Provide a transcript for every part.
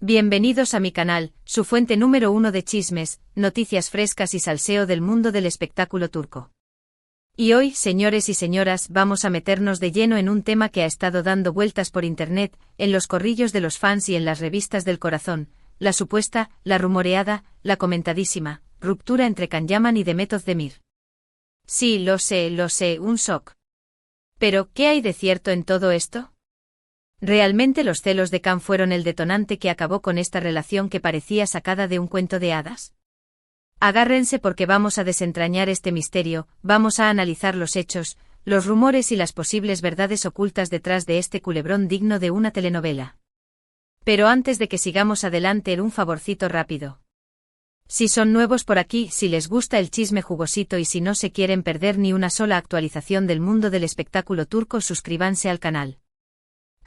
Bienvenidos a mi canal, su fuente número 1 de chismes, noticias frescas y salseo del mundo del espectáculo turco. Y hoy, señores y señoras, vamos a meternos de lleno en un tema que ha estado dando vueltas por internet, en los corrillos de los fans y en las revistas del corazón, la supuesta, la rumoreada, la comentadísima, ruptura entre Can Yaman y Demet Özdemir. Sí, lo sé, un shock. Pero, ¿qué hay de cierto en todo esto? ¿Realmente los celos de Can fueron el detonante que acabó con esta relación que parecía sacada de un cuento de hadas? Agárrense porque vamos a desentrañar este misterio, vamos a analizar los hechos, los rumores y las posibles verdades ocultas detrás de este culebrón digno de una telenovela. Pero antes de que sigamos adelante, un favorcito rápido. Si son nuevos por aquí, si les gusta el chisme jugosito y si no se quieren perder ni una sola actualización del mundo del espectáculo turco, suscríbanse al canal.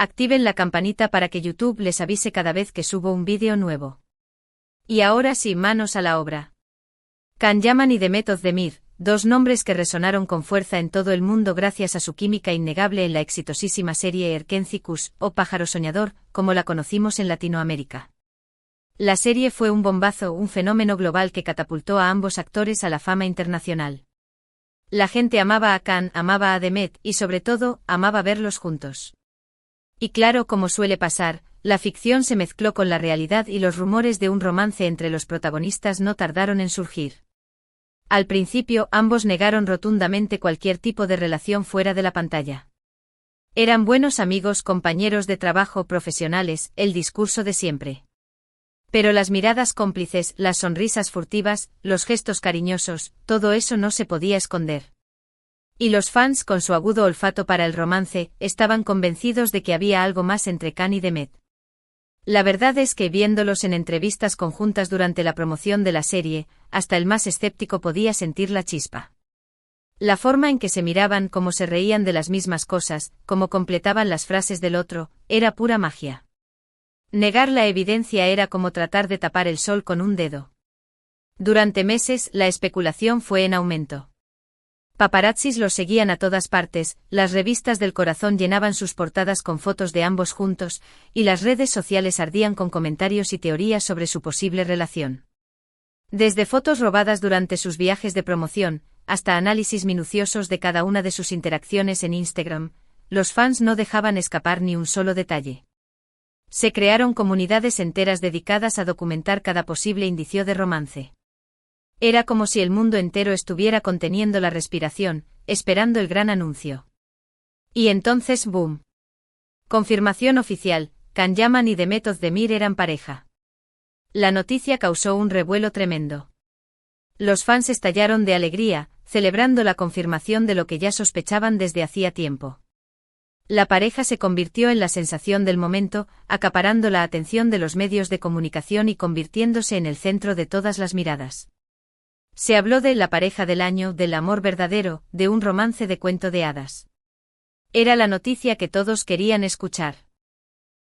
Activen la campanita para que YouTube les avise cada vez que subo un vídeo nuevo. Y ahora sí, manos a la obra. Can Yaman y Demet Özdemir, dos nombres que resonaron con fuerza en todo el mundo gracias a su química innegable en la exitosísima serie Erkencikus, o Pájaro Soñador, como la conocimos en Latinoamérica. La serie fue un bombazo, un fenómeno global que catapultó a ambos actores a la fama internacional. La gente amaba a Can, amaba a Demet y sobre todo, amaba verlos juntos. Y claro, como suele pasar, la ficción se mezcló con la realidad y los rumores de un romance entre los protagonistas no tardaron en surgir. Al principio, ambos negaron rotundamente cualquier tipo de relación fuera de la pantalla. Eran buenos amigos, compañeros de trabajo, profesionales, el discurso de siempre. Pero las miradas cómplices, las sonrisas furtivas, los gestos cariñosos, todo eso no se podía esconder. Y los fans, con su agudo olfato para el romance, estaban convencidos de que había algo más entre Can y Demet. La verdad es que viéndolos en entrevistas conjuntas durante la promoción de la serie, hasta el más escéptico podía sentir la chispa. La forma en que se miraban, cómo se reían de las mismas cosas, cómo completaban las frases del otro, era pura magia. Negar la evidencia era como tratar de tapar el sol con un dedo. Durante meses, la especulación fue en aumento. Paparazzis los seguían a todas partes, las revistas del corazón llenaban sus portadas con fotos de ambos juntos, y las redes sociales ardían con comentarios y teorías sobre su posible relación. Desde fotos robadas durante sus viajes de promoción, hasta análisis minuciosos de cada una de sus interacciones en Instagram, los fans no dejaban escapar ni un solo detalle. Se crearon comunidades enteras dedicadas a documentar cada posible indicio de romance. Era como si el mundo entero estuviera conteniendo la respiración, esperando el gran anuncio. Y entonces, ¡boom! Confirmación oficial, Can Yaman y Demet Özdemir eran pareja. La noticia causó un revuelo tremendo. Los fans estallaron de alegría, celebrando la confirmación de lo que ya sospechaban desde hacía tiempo. La pareja se convirtió en la sensación del momento, acaparando la atención de los medios de comunicación y convirtiéndose en el centro de todas las miradas. Se habló de la pareja del año, del amor verdadero, de un romance de cuento de hadas. Era la noticia que todos querían escuchar.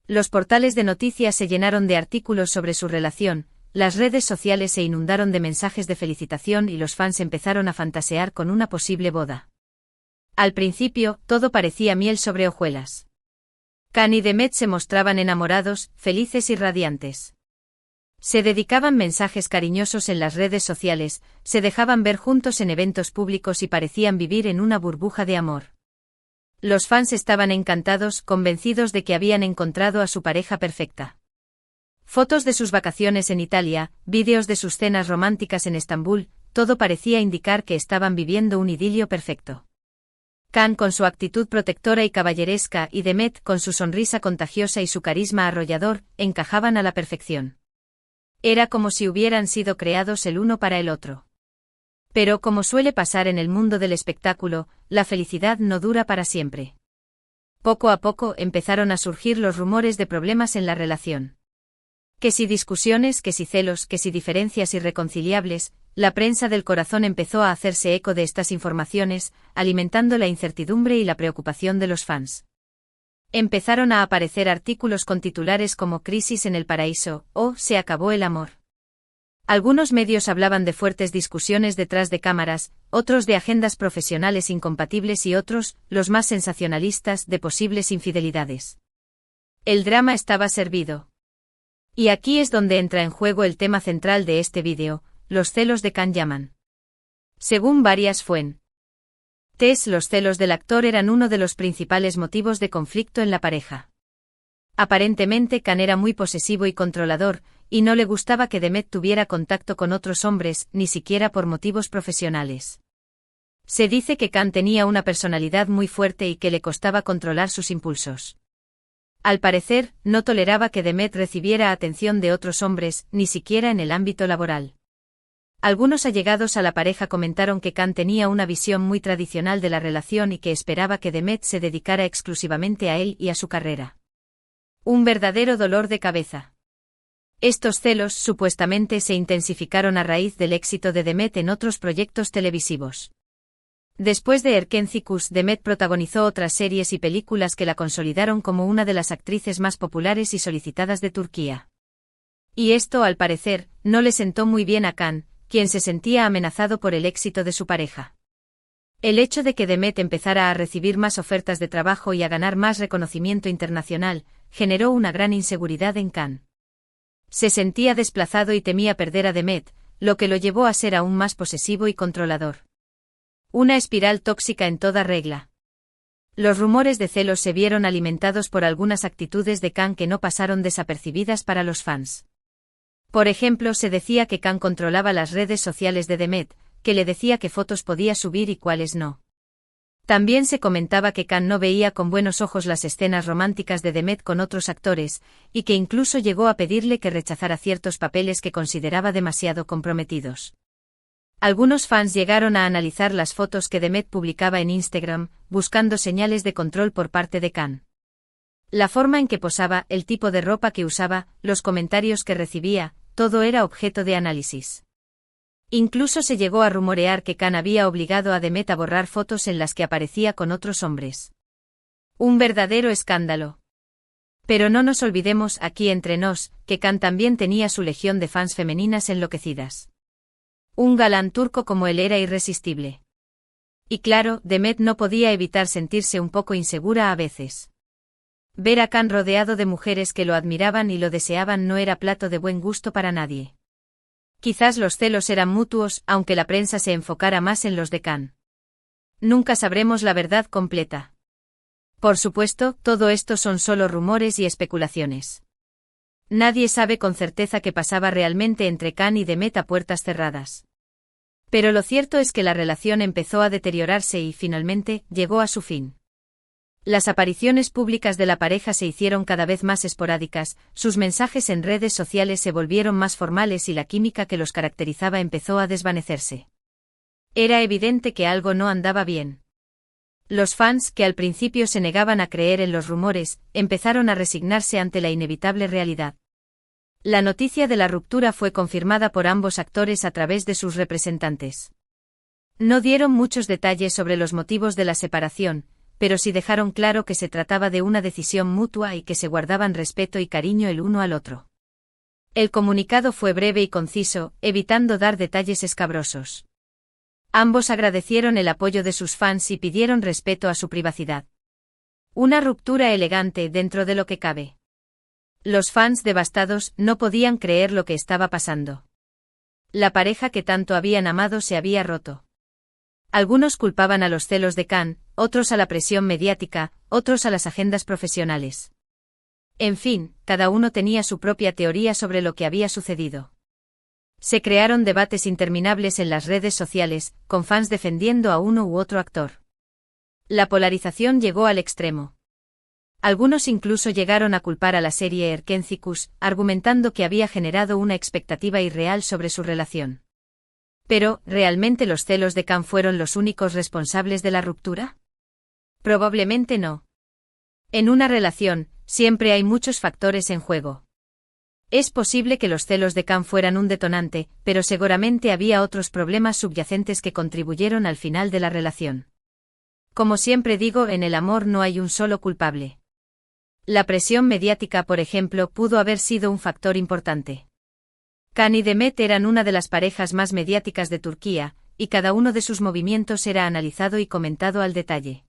Los portales de noticias se llenaron de artículos sobre su relación, las redes sociales se inundaron de mensajes de felicitación y los fans empezaron a fantasear con una posible boda. Al principio, todo parecía miel sobre hojuelas. Can y Demet se mostraban enamorados, felices y radiantes. Se dedicaban mensajes cariñosos en las redes sociales, se dejaban ver juntos en eventos públicos y parecían vivir en una burbuja de amor. Los fans estaban encantados, convencidos de que habían encontrado a su pareja perfecta. Fotos de sus vacaciones en Italia, vídeos de sus cenas románticas en Estambul, todo parecía indicar que estaban viviendo un idilio perfecto. Can con su actitud protectora y caballeresca y Demet con su sonrisa contagiosa y su carisma arrollador, encajaban a la perfección. Era como si hubieran sido creados el uno para el otro. Pero como suele pasar en el mundo del espectáculo, la felicidad no dura para siempre. Poco a poco empezaron a surgir los rumores de problemas en la relación. Que si discusiones, que si celos, que si diferencias irreconciliables, la prensa del corazón empezó a hacerse eco de estas informaciones, alimentando la incertidumbre y la preocupación de los fans. Empezaron a aparecer artículos con titulares como Crisis en el paraíso o Se acabó el amor. Algunos medios hablaban de fuertes discusiones detrás de cámaras, otros de agendas profesionales incompatibles y otros, los más sensacionalistas, de posibles infidelidades. El drama estaba servido. Y aquí es donde entra en juego el tema central de este vídeo, los celos de Can Yaman. Según varias fuentes, los celos del actor eran uno de los principales motivos de conflicto en la pareja. Aparentemente Can era muy posesivo y controlador, y no le gustaba que Demet tuviera contacto con otros hombres, ni siquiera por motivos profesionales. Se dice que Can tenía una personalidad muy fuerte y que le costaba controlar sus impulsos. Al parecer, no toleraba que Demet recibiera atención de otros hombres, ni siquiera en el ámbito laboral. Algunos allegados a la pareja comentaron que Can tenía una visión muy tradicional de la relación y que esperaba que Demet se dedicara exclusivamente a él y a su carrera. Un verdadero dolor de cabeza. Estos celos supuestamente se intensificaron a raíz del éxito de Demet en otros proyectos televisivos. Después de Erkencikus, Demet protagonizó otras series y películas que la consolidaron como una de las actrices más populares y solicitadas de Turquía. Y esto, al parecer, no le sentó muy bien a Can, quien se sentía amenazado por el éxito de su pareja. El hecho de que Demet empezara a recibir más ofertas de trabajo y a ganar más reconocimiento internacional, generó una gran inseguridad en Can. Se sentía desplazado y temía perder a Demet, lo que lo llevó a ser aún más posesivo y controlador. Una espiral tóxica en toda regla. Los rumores de celos se vieron alimentados por algunas actitudes de Can que no pasaron desapercibidas para los fans. Por ejemplo, se decía que Can controlaba las redes sociales de Demet, que le decía qué fotos podía subir y cuáles no. También se comentaba que Can no veía con buenos ojos las escenas románticas de Demet con otros actores, y que incluso llegó a pedirle que rechazara ciertos papeles que consideraba demasiado comprometidos. Algunos fans llegaron a analizar las fotos que Demet publicaba en Instagram, buscando señales de control por parte de Can. La forma en que posaba, el tipo de ropa que usaba, los comentarios que recibía, todo era objeto de análisis. Incluso se llegó a rumorear que Can había obligado a Demet a borrar fotos en las que aparecía con otros hombres. Un verdadero escándalo. Pero no nos olvidemos, aquí entre nos, que Can también tenía su legión de fans femeninas enloquecidas. Un galán turco como él era irresistible. Y claro, Demet no podía evitar sentirse un poco insegura a veces. Ver a Can rodeado de mujeres que lo admiraban y lo deseaban no era plato de buen gusto para nadie. Quizás los celos eran mutuos, aunque la prensa se enfocara más en los de Can. Nunca sabremos la verdad completa. Por supuesto, todo esto son solo rumores y especulaciones. Nadie sabe con certeza qué pasaba realmente entre Can y Demet a puertas cerradas. Pero lo cierto es que la relación empezó a deteriorarse y finalmente llegó a su fin. Las apariciones públicas de la pareja se hicieron cada vez más esporádicas, sus mensajes en redes sociales se volvieron más formales y la química que los caracterizaba empezó a desvanecerse. Era evidente que algo no andaba bien. Los fans, que al principio se negaban a creer en los rumores, empezaron a resignarse ante la inevitable realidad. La noticia de la ruptura fue confirmada por ambos actores a través de sus representantes. No dieron muchos detalles sobre los motivos de la separación, pero sí dejaron claro que se trataba de una decisión mutua y que se guardaban respeto y cariño el uno al otro. El comunicado fue breve y conciso, evitando dar detalles escabrosos. Ambos agradecieron el apoyo de sus fans y pidieron respeto a su privacidad. Una ruptura elegante dentro de lo que cabe. Los fans devastados no podían creer lo que estaba pasando. La pareja que tanto habían amado se había roto. Algunos culpaban a los celos de Can, otros a la presión mediática, otros a las agendas profesionales. En fin, cada uno tenía su propia teoría sobre lo que había sucedido. Se crearon debates interminables en las redes sociales, con fans defendiendo a uno u otro actor. La polarización llegó al extremo. Algunos incluso llegaron a culpar a la serie Erkencikus, argumentando que había generado una expectativa irreal sobre su relación. Pero, ¿realmente los celos de Can fueron los únicos responsables de la ruptura? Probablemente no. En una relación, siempre hay muchos factores en juego. Es posible que los celos de Can fueran un detonante, pero seguramente había otros problemas subyacentes que contribuyeron al final de la relación. Como siempre digo, en el amor no hay un solo culpable. La presión mediática, por ejemplo, pudo haber sido un factor importante. Can y Demet eran una de las parejas más mediáticas de Turquía, y cada uno de sus movimientos era analizado y comentado al detalle.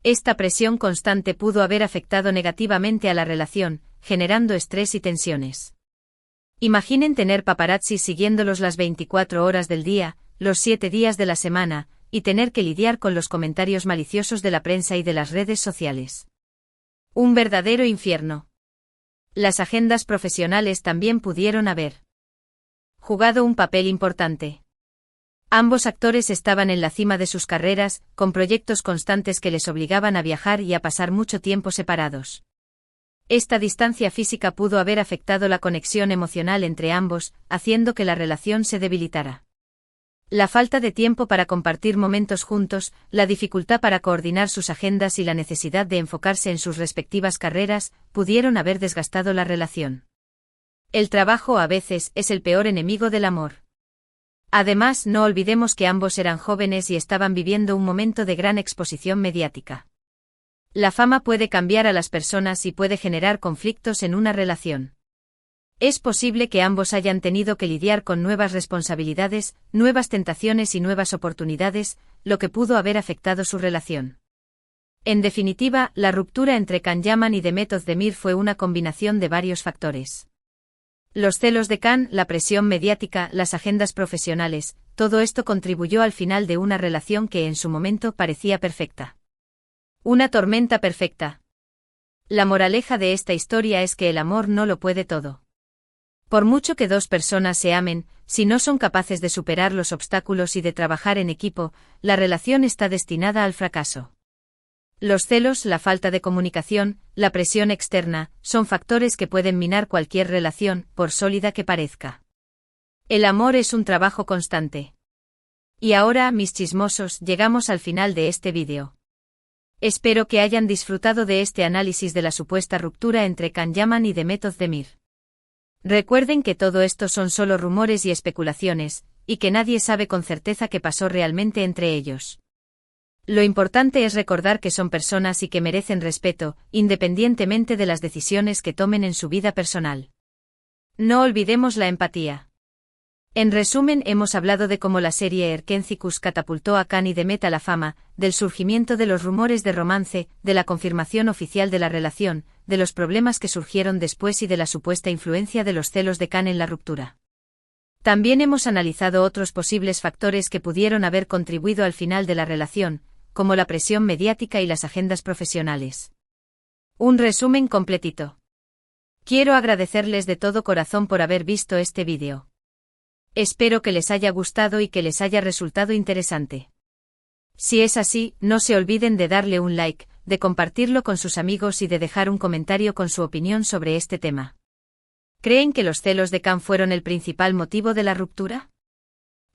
Esta presión constante pudo haber afectado negativamente a la relación, generando estrés y tensiones. Imaginen tener paparazzis siguiéndolos las 24 horas del día, los 7 días de la semana, y tener que lidiar con los comentarios maliciosos de la prensa y de las redes sociales. Un verdadero infierno. Las agendas profesionales también pudieron haber jugado un papel importante. Ambos actores estaban en la cima de sus carreras, con proyectos constantes que les obligaban a viajar y a pasar mucho tiempo separados. Esta distancia física pudo haber afectado la conexión emocional entre ambos, haciendo que la relación se debilitara. La falta de tiempo para compartir momentos juntos, la dificultad para coordinar sus agendas y la necesidad de enfocarse en sus respectivas carreras, pudieron haber desgastado la relación. El trabajo a veces es el peor enemigo del amor. Además, no olvidemos que ambos eran jóvenes y estaban viviendo un momento de gran exposición mediática. La fama puede cambiar a las personas y puede generar conflictos en una relación. Es posible que ambos hayan tenido que lidiar con nuevas responsabilidades, nuevas tentaciones y nuevas oportunidades, lo que pudo haber afectado su relación. En definitiva, la ruptura entre Can Yaman y Demet Özdemir fue una combinación de varios factores. Los celos de Can, la presión mediática, las agendas profesionales, todo esto contribuyó al final de una relación que en su momento parecía perfecta. Una tormenta perfecta. La moraleja de esta historia es que el amor no lo puede todo. Por mucho que dos personas se amen, si no son capaces de superar los obstáculos y de trabajar en equipo, la relación está destinada al fracaso. Los celos, la falta de comunicación, la presión externa, son factores que pueden minar cualquier relación, por sólida que parezca. El amor es un trabajo constante. Y ahora, mis chismosos, llegamos al final de este vídeo. Espero que hayan disfrutado de este análisis de la supuesta ruptura entre Can Yaman y Demet Özdemir. Recuerden que todo esto son solo rumores y especulaciones, y que nadie sabe con certeza qué pasó realmente entre ellos. Lo importante es recordar que son personas y que merecen respeto, independientemente de las decisiones que tomen en su vida personal. No olvidemos la empatía. En resumen, hemos hablado de cómo la serie Erkenci-Kuş catapultó a Can y Demet a la fama, del surgimiento de los rumores de romance, de la confirmación oficial de la relación, de los problemas que surgieron después y de la supuesta influencia de los celos de Can en la ruptura. También hemos analizado otros posibles factores que pudieron haber contribuido al final de la relación, como la presión mediática y las agendas profesionales. Un resumen completito. Quiero agradecerles de todo corazón por haber visto este vídeo. Espero que les haya gustado y que les haya resultado interesante. Si es así, no se olviden de darle un like, de compartirlo con sus amigos y de dejar un comentario con su opinión sobre este tema. ¿Creen que los celos de Can fueron el principal motivo de la ruptura?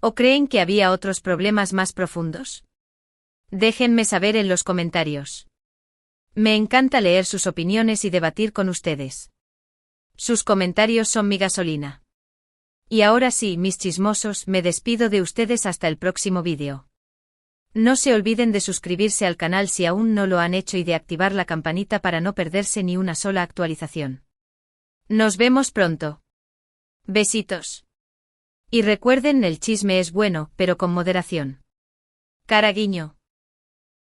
¿O creen que había otros problemas más profundos? Déjenme saber en los comentarios. Me encanta leer sus opiniones y debatir con ustedes. Sus comentarios son mi gasolina. Y ahora sí, mis chismosos, me despido de ustedes hasta el próximo vídeo. No se olviden de suscribirse al canal si aún no lo han hecho y de activar la campanita para no perderse ni una sola actualización. Nos vemos pronto. Besitos. Y recuerden, el chisme es bueno, pero con moderación. Cara guiño.